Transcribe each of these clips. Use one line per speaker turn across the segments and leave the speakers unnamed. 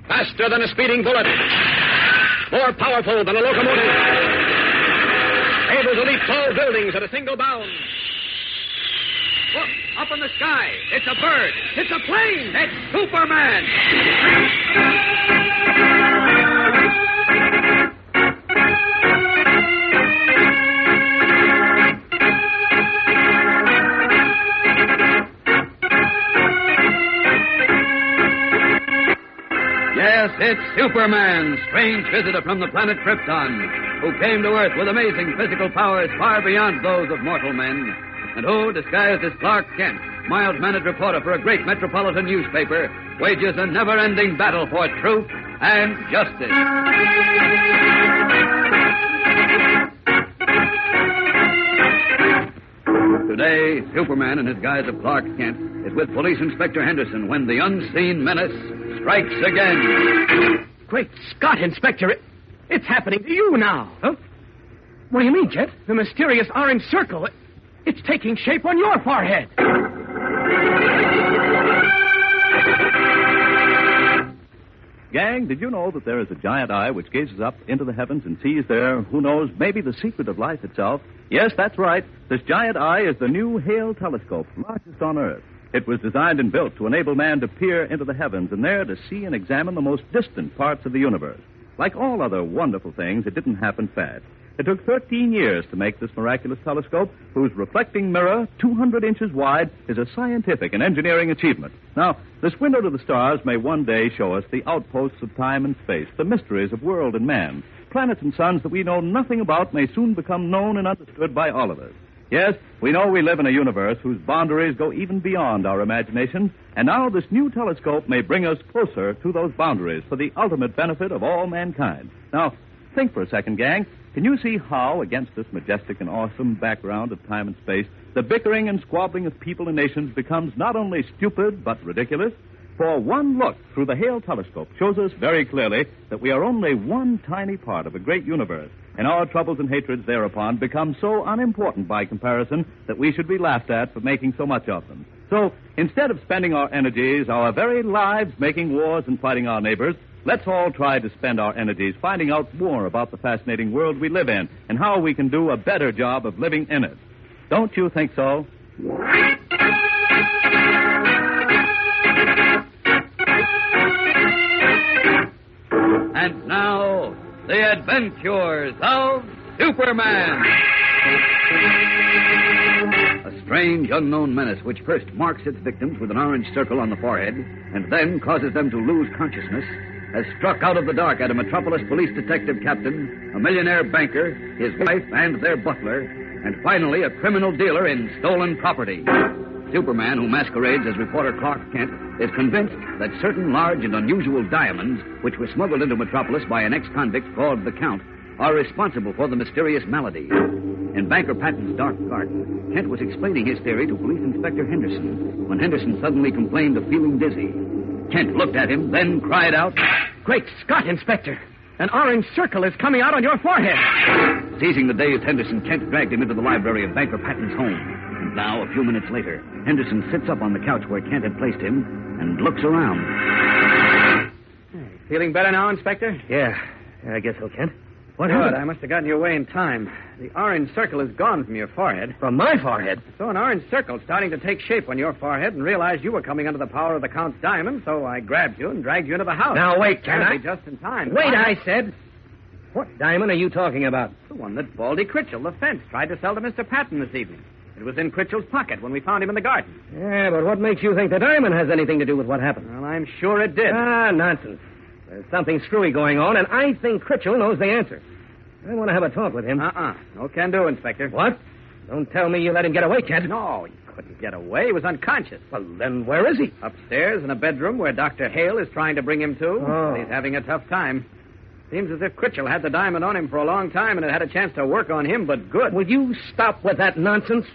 Faster than a speeding bullet. More powerful than a locomotive. Able to leap tall buildings at a single bound. Look, up in the sky. It's a bird. It's a plane. It's Superman.
Yes, it's Superman, strange visitor from the planet Krypton, who came to Earth with amazing physical powers far beyond those of mortal men, and who, disguised as Clark Kent, mild-mannered reporter for a great metropolitan newspaper, wages a never-ending battle for truth and justice. Today, Superman, in his guise of Clark Kent, is with Police Inspector Henderson when the unseen menace strikes again.
Great Scott, Inspector. It's happening to you now.
Huh? What do you mean, Jet?
The mysterious orange circle. It's taking shape on your forehead.
Gang, did you know that there is a giant eye which gazes up into the heavens and sees there, who knows, maybe the secret of life itself? Yes, that's right. This giant eye is the new Hale telescope, largest on Earth. It was designed and built to enable man to peer into the heavens and there to see and examine the most distant parts of the universe. Like all other wonderful things, it didn't happen fast. It took 13 years to make this miraculous telescope, whose reflecting mirror, 200 inches wide, is a scientific and engineering achievement. Now, this window to the stars may one day show us the outposts of time and space, the mysteries of world and man. Planets and suns that we know nothing about may soon become known and understood by all of us. Yes, we know we live in a universe whose boundaries go even beyond our imagination, and now this new telescope may bring us closer to those boundaries for the ultimate benefit of all mankind. Now, think for a second, gang. Can you see how, against this majestic and awesome background of time and space, the bickering and squabbling of people and nations becomes not only stupid, but ridiculous? For one look through the Hale telescope shows us very clearly that we are only one tiny part of a great universe, and our troubles and hatreds thereupon become so unimportant by comparison that we should be laughed at for making so much of them. So, instead of spending our energies, our very lives, making wars and fighting our neighbors, let's all try to spend our energies finding out more about the fascinating world we live in and how we can do a better job of living in it. Don't you think so?
And now, the adventures of Superman. A strange, unknown menace which first marks its victims with an orange circle on the forehead and then causes them to lose consciousness has struck out of the dark at a Metropolis police detective captain, a millionaire banker, his wife and their butler, and finally a criminal dealer in stolen property. Superman, who masquerades as reporter Clark Kent, is convinced that certain large and unusual diamonds, which were smuggled into Metropolis by an ex-convict called the Count, are responsible for the mysterious malady. In Banker Patton's dark cart, Kent was explaining his theory to Police Inspector Henderson when Henderson suddenly complained of feeling dizzy. Kent looked at him, then cried out,
Great Scott, Inspector! An orange circle is coming out on your forehead.
Seizing the dazed Henderson, Kent dragged him into the library of Banker Patton's home. And now, a few minutes later, Henderson sits up on the couch where Kent had placed him and looks around.
Feeling better now, Inspector?
Yeah, I guess so, Kent. What
Good.
happened?
I must have gotten you away in time. The orange circle is gone from your forehead.
From my forehead?
So an orange circle starting to take shape on your forehead and realized you were coming under the power of the Count's diamond, so I grabbed you and dragged you into the house.
Now, wait, Kent.
Apparently just in time.
Wait, I said. What diamond are you talking about?
The one that Baldy Critchell, the fence, tried to sell to Mr. Patton this evening. It was in Critchell's pocket when we found him in the garden.
Yeah, but what makes you think the diamond has anything to do with what happened?
Well, I'm sure it did.
Ah, nonsense. There's something screwy going on, and I think Critchell knows the answer. I want to have a talk with him.
No can do, Inspector.
What? Don't tell me you let him get away, Kent.
No, he couldn't get away. He was unconscious.
Well, then where is he?
Upstairs in a bedroom where Dr. Hale is trying to bring him to.
Oh.
He's having a tough time. Seems as if Critchell had the diamond on him for a long time and it had a chance to work on him, but good.
Will you stop with that nonsense?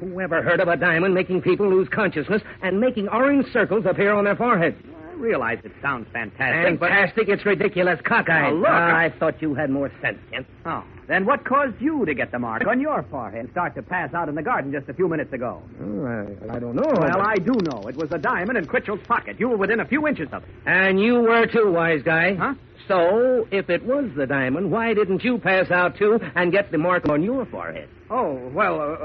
Who ever heard of a diamond making people lose consciousness and making orange circles appear on their foreheads?
realize it sounds fantastic,
Fantastic, it's ridiculous, cockeyed.
Oh, look.
I thought you had more sense, Kent.
Oh, then what caused you to get the mark on your forehead and start to pass out in the garden just a few minutes ago?
I don't know.
Well, I do know. It was the diamond in Critchell's pocket. You were within a few inches of it.
And you were too, wise guy.
Huh?
So, if it was the diamond, why didn't you pass out too and get the mark on your forehead?
Oh, well,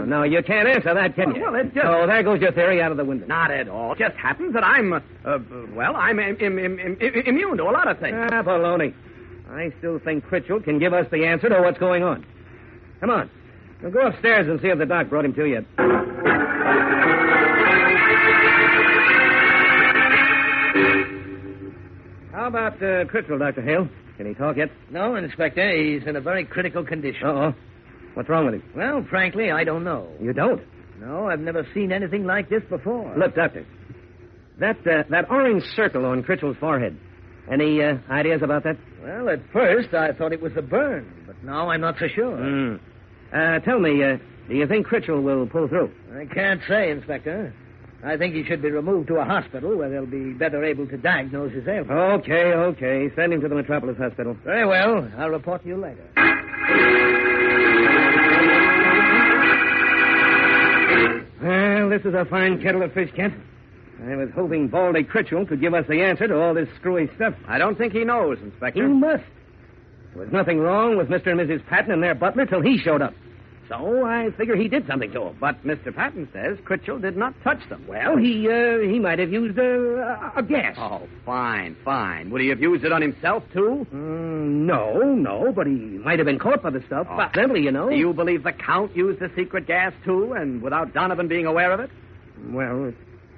No, you can't answer that, can you?
Well, it just...
So there goes your theory out of the window.
Not at all. It just happens that I'm immune to a lot of things.
Baloney. I still think Critchell can give us the answer to what's going on. Come on. We'll go upstairs and see if the doc brought him to you. How about Critchell, Dr. Hale? Can he talk yet?
No, Inspector. He's in a very critical condition.
Uh-oh. What's wrong with him?
Well, frankly, I don't know.
You don't?
No, I've never seen anything like this before.
Look, Doctor. That orange circle on Critchell's forehead. Any ideas about that?
Well, at first, I thought it was a burn, but now I'm not so sure.
Tell me, do you think Critchell will pull through?
I can't say, Inspector. I think he should be removed to a hospital where they'll be better able to diagnose his ailment.
Okay. Send him to the Metropolis Hospital.
Very well. I'll report to you later.
Well, this is a fine kettle of fish, Kent. I was hoping Baldy Critchell could give us the answer to all this screwy stuff.
I don't think he knows, Inspector.
He must. There was nothing wrong with Mr. and Mrs. Patton and their butler till he showed up. So I figure he did something to them.
But Mr. Patton says Critchell did not touch them.
Well, he might have used a gas.
Oh, fine. Would he have used it on himself, too?
No, but he might have been caught by the stuff. Accidentally, you know.
Do you believe the Count used the secret gas, too, and without Donovan being aware of it?
Well, it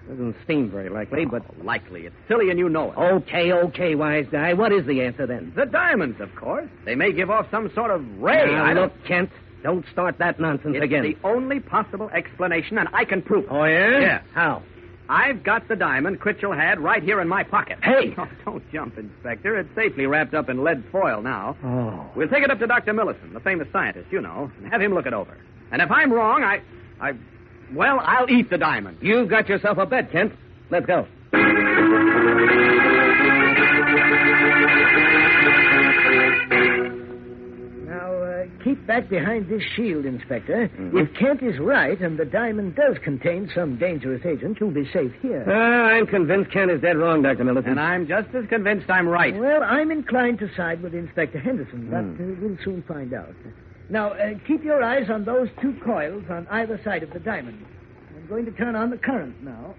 doesn't seem very likely, but...
Likely. It's silly and you know it.
Okay, wise guy. What is the answer, then?
The diamonds, of course. They may give off some sort of ray.
Look, Kent, don't start that nonsense again.
It's the only possible explanation, and I can prove it.
Oh, yeah?
Yes.
How?
I've got the diamond Critchell had right here in my pocket.
Hey!
Oh, don't jump, Inspector. It's safely wrapped up in lead foil now.
Oh.
We'll take it up to Dr. Millison, the famous scientist, you know, and have him look it over. And if I'm wrong, I'll eat the diamond.
You've got yourself a bet, Kent. Let's go.
Keep back behind this shield, Inspector. Mm-hmm. If Kent is right and the diamond does contain some dangerous agent, you'll be safe here.
I'm convinced Kent is dead wrong, Dr. Millison.
And I'm just as convinced I'm right.
Well, I'm inclined to side with Inspector Henderson, but we'll soon find out. Now, keep your eyes on those two coils on either side of the diamond. I'm going to turn on the current now.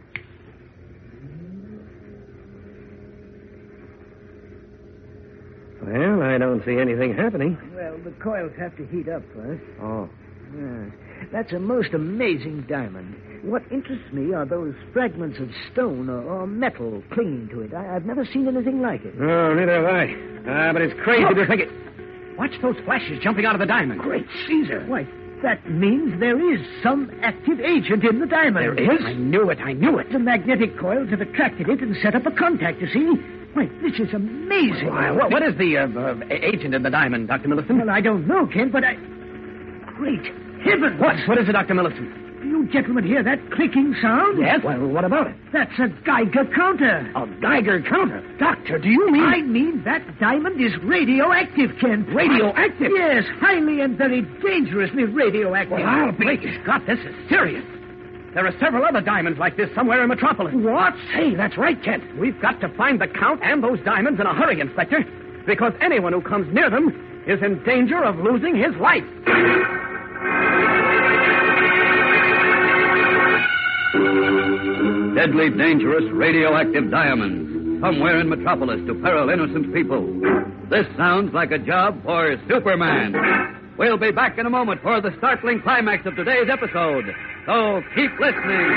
Well, I don't see anything happening.
Well, the coils have to heat up first.
Oh.
Yes. That's a most amazing diamond. What interests me are those fragments of stone or metal clinging to it. I've never seen anything like it.
Oh, neither have I. But it's crazy to think it...
Watch those flashes jumping out of the diamond.
Great Caesar. Why, that means there is some active agent in the diamond.
There is? I knew it.
The magnetic coils have attracted it and set up a contact, you see. Why, this is amazing.
What is the agent in the diamond, Dr. Millison?
Well, I don't know, Kent, but Great heavens!
What is it, Dr. Millison?
Do you gentlemen hear that clicking sound?
Yes?
Well, what about it?
That's a Geiger counter.
A Geiger counter?
Doctor, do you mean...
I mean that diamond is radioactive, Kent.
Radioactive?
Yes, highly and very dangerously radioactive.
Well, I'll be... Scott, this is serious. There are several other diamonds like this somewhere in Metropolis.
What?
Hey, that's right, Kent. We've got to find the Count and those diamonds in a hurry, Inspector, because anyone who comes near them is in danger of losing his life.
Deadly dangerous radioactive diamonds, somewhere in Metropolis to peril innocent people. This sounds like a job for Superman. We'll be back in a moment for the startling climax of today's episode. So keep listening.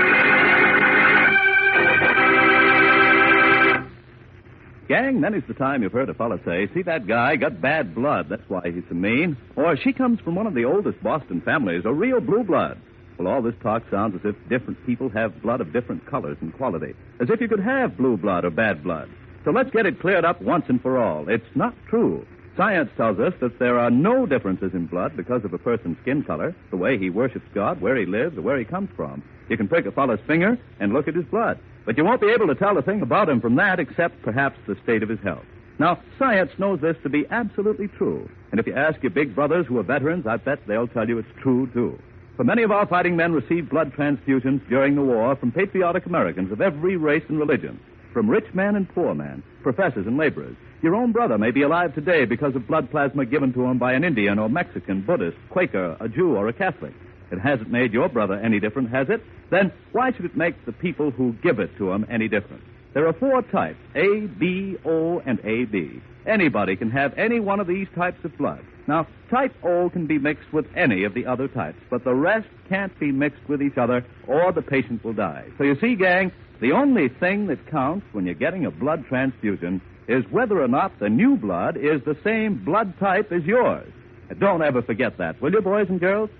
Gang, many's the time you've heard a fella say, see that guy got bad blood, that's why he's so mean. Or she comes from one of the oldest Boston families, a real blue blood. Well, all this talk sounds as if different people have blood of different colors and quality. As if you could have blue blood or bad blood. So let's get it cleared up once and for all. It's not true. Science tells us that there are no differences in blood because of a person's skin color, the way he worships God, where he lives, or where he comes from. You can prick a fellow's finger and look at his blood. But you won't be able to tell a thing about him from that except perhaps the state of his health. Now, science knows this to be absolutely true. And if you ask your big brothers who are veterans, I bet they'll tell you it's true, too. For many of our fighting men received blood transfusions during the war from patriotic Americans of every race and religion, from rich man and poor man, professors and laborers. Your own brother may be alive today because of blood plasma given to him by an Indian or Mexican, Buddhist, Quaker, a Jew, or a Catholic. It hasn't made your brother any different, has it? Then why should it make the people who give it to him any different? There are 4 types, A, B, O, and AB. Anybody can have any one of these types of blood. Now, type O can be mixed with any of the other types, but the rest can't be mixed with each other, or the patient will die. So you see, gang, the only thing that counts when you're getting a blood transfusion is whether or not the new blood is the same blood type as yours. And don't ever forget that, will you, boys and girls?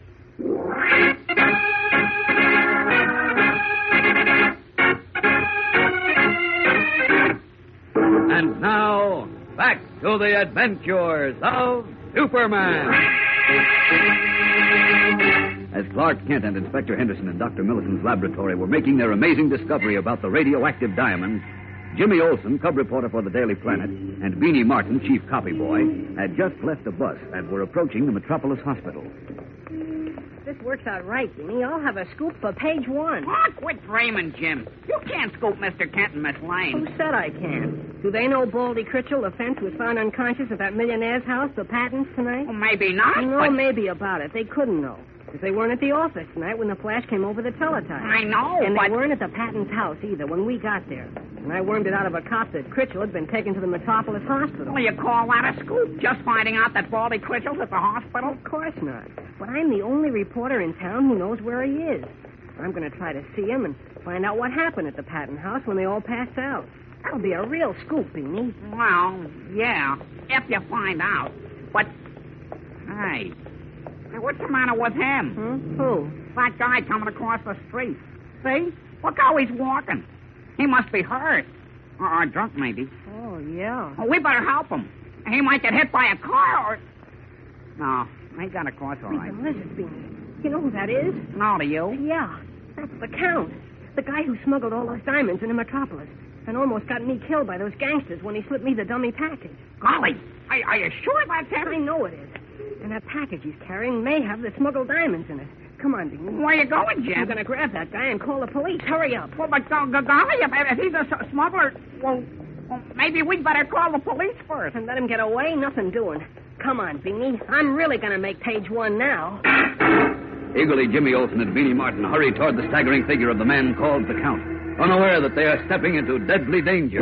And now, back to the adventures of Superman. As Clark Kent and Inspector Henderson in Dr. Millicent's laboratory were making their amazing discovery about the radioactive diamond, Jimmy Olsen, cub reporter for the Daily Planet, and Beanie Martin, chief copy boy, had just left the bus and were approaching the Metropolis Hospital.
This works out right, Beanie. I'll have a scoop for page 1.
Oh, quit dreaming, Jim. You can't scoop Mr. Kent and Miss Lane.
Who said I can? Do they know Baldy Critchell, the fence, was found unconscious at that millionaire's house, the Pattons, tonight?
Well, maybe not,
No,
but...
maybe about it. They couldn't know. Because they weren't at the office tonight when the flash came over the teletype.
I know,
And
but...
they weren't at the Pattons' house either when we got there. And I wormed it out of a cop that Critchell had been taken to the Metropolis Hospital.
Well, you call that a scoop? Just finding out that Baldy Critchell's at the hospital?
Of course not. But I'm the only reporter in town who knows where he is. I'm going to try to see him and find out what happened at the Patton house when they all passed out. That'll be a real scoop, Beanie.
Well, yeah, if you find out. But, hey, what's the matter with him?
Who?
That guy coming across the street. See? Look how he's walking. He must be hurt. Or drunk, maybe.
Oh, yeah.
Well, we better help him. He might get hit by a car or... No, he got across all right.
Listen, Beanie. You know who that is?
No, to you?
Yeah, that's the Count. The guy who smuggled all those diamonds into Metropolis and almost got me killed by those gangsters when he slipped me the dummy package.
Golly, are you sure that's him?
I know it is. And that package he's carrying may have the smuggled diamonds in it. Come on, Beanie.
Where you going, Jim?
I'm going to grab that guy and call the police. Hurry up.
Well, but golly, if he's a smuggler, well, maybe we'd better call the police first.
And let him get away? Nothing doing. Come on, Beanie. I'm really going to make page 1 now.
Eagerly, Jimmy Olsen and Beanie Martin hurry toward the staggering figure of the man called the Count, unaware that they are stepping into deadly danger.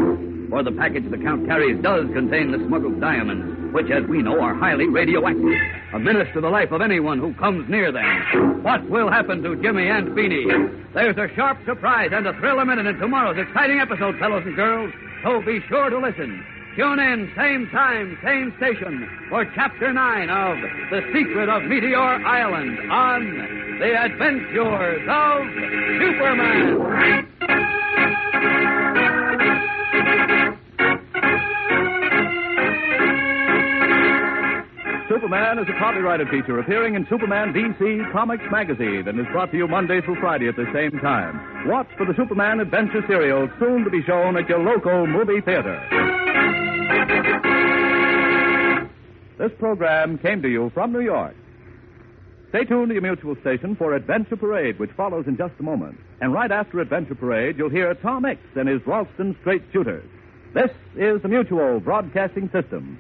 For the package the Count carries does contain the smuggled diamonds, which, as we know, are highly radioactive, a menace to the life of anyone who comes near them. What will happen to Jimmy and Beanie? There's a sharp surprise and a thrill a minute in tomorrow's exciting episode, fellows and girls, so be sure to listen. Tune in, same time, same station, for Chapter 9 of The Secret of Meteor Island on The Adventures of Superman.
Superman is a copyrighted feature appearing in Superman DC Comics Magazine and is brought to you Monday through Friday at the same time. Watch for the Superman Adventure serial, soon to be shown at your local movie theater. This program came to you from New York. Stay tuned to your mutual station for Adventure Parade, which follows in just a moment. And right after Adventure Parade, you'll hear Tom Mix and his Ralston Straight Shooters. This is the Mutual Broadcasting System.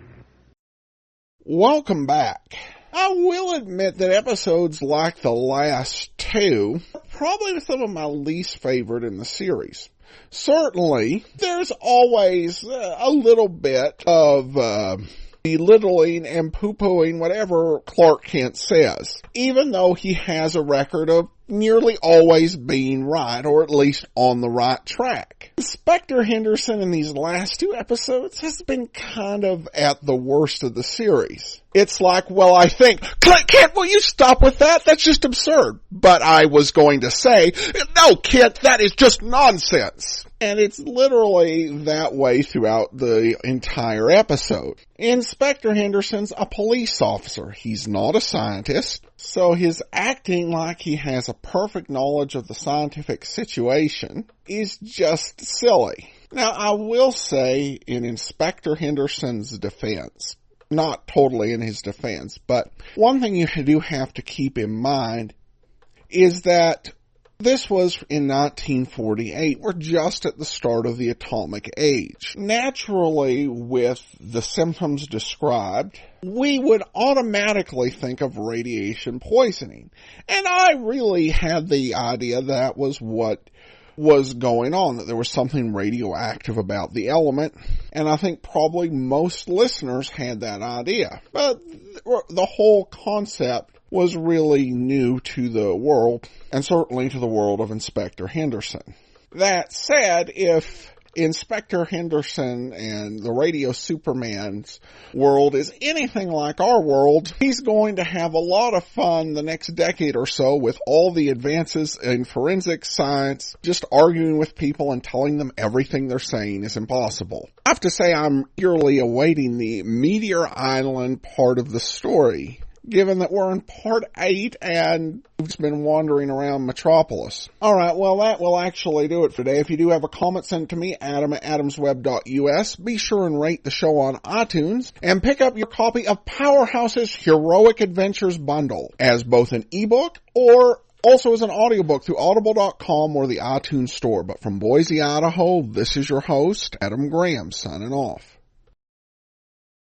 Welcome back. I will admit that episodes like the last 2 are probably some of my least favorite in the series. Certainly, there's always a little bit of belittling and poo-pooing whatever Clark Kent says, even though he has a record of nearly always being right, or at least on the right track. Inspector Henderson in these last 2 episodes has been kind of at the worst of the series. It's like, well, I think, Kent, will you stop with that? That's just absurd. But I was going to say, no, Kent, that is just nonsense. And it's literally that way throughout the entire episode. Inspector Henderson's a police officer. He's not a scientist, so his acting like he has a perfect knowledge of the scientific situation is just silly. Now, I will say in Inspector Henderson's defense, not totally in his defense, but one thing you do have to keep in mind is that this was in 1948. We're just at the start of the atomic age. Naturally, with the symptoms described, we would automatically think of radiation poisoning. And I really had the idea that was what was going on, that there was something radioactive about the element, and I think probably most listeners had that idea. But the whole concept was really new to the world, and certainly to the world of Inspector Henderson. That said, if Inspector Henderson and the Radio Superman's world is anything like our world, he's going to have a lot of fun the next decade or so with all the advances in forensic science, just arguing with people and telling them everything they're saying is impossible. I have to say I'm eagerly awaiting the Meteor Island part of the story, given that we're in part 8 and we've been wandering around Metropolis. Alright, well that will actually do it for today. If you do have a comment, send it to me, Adam at adamsweb.us. Be sure and rate the show on iTunes, and pick up your copy of Powerhouse's Heroic Adventures Bundle as both an ebook or also as an audiobook through audible.com or the iTunes store. But from Boise, Idaho, this is your host, Adam Graham, signing off.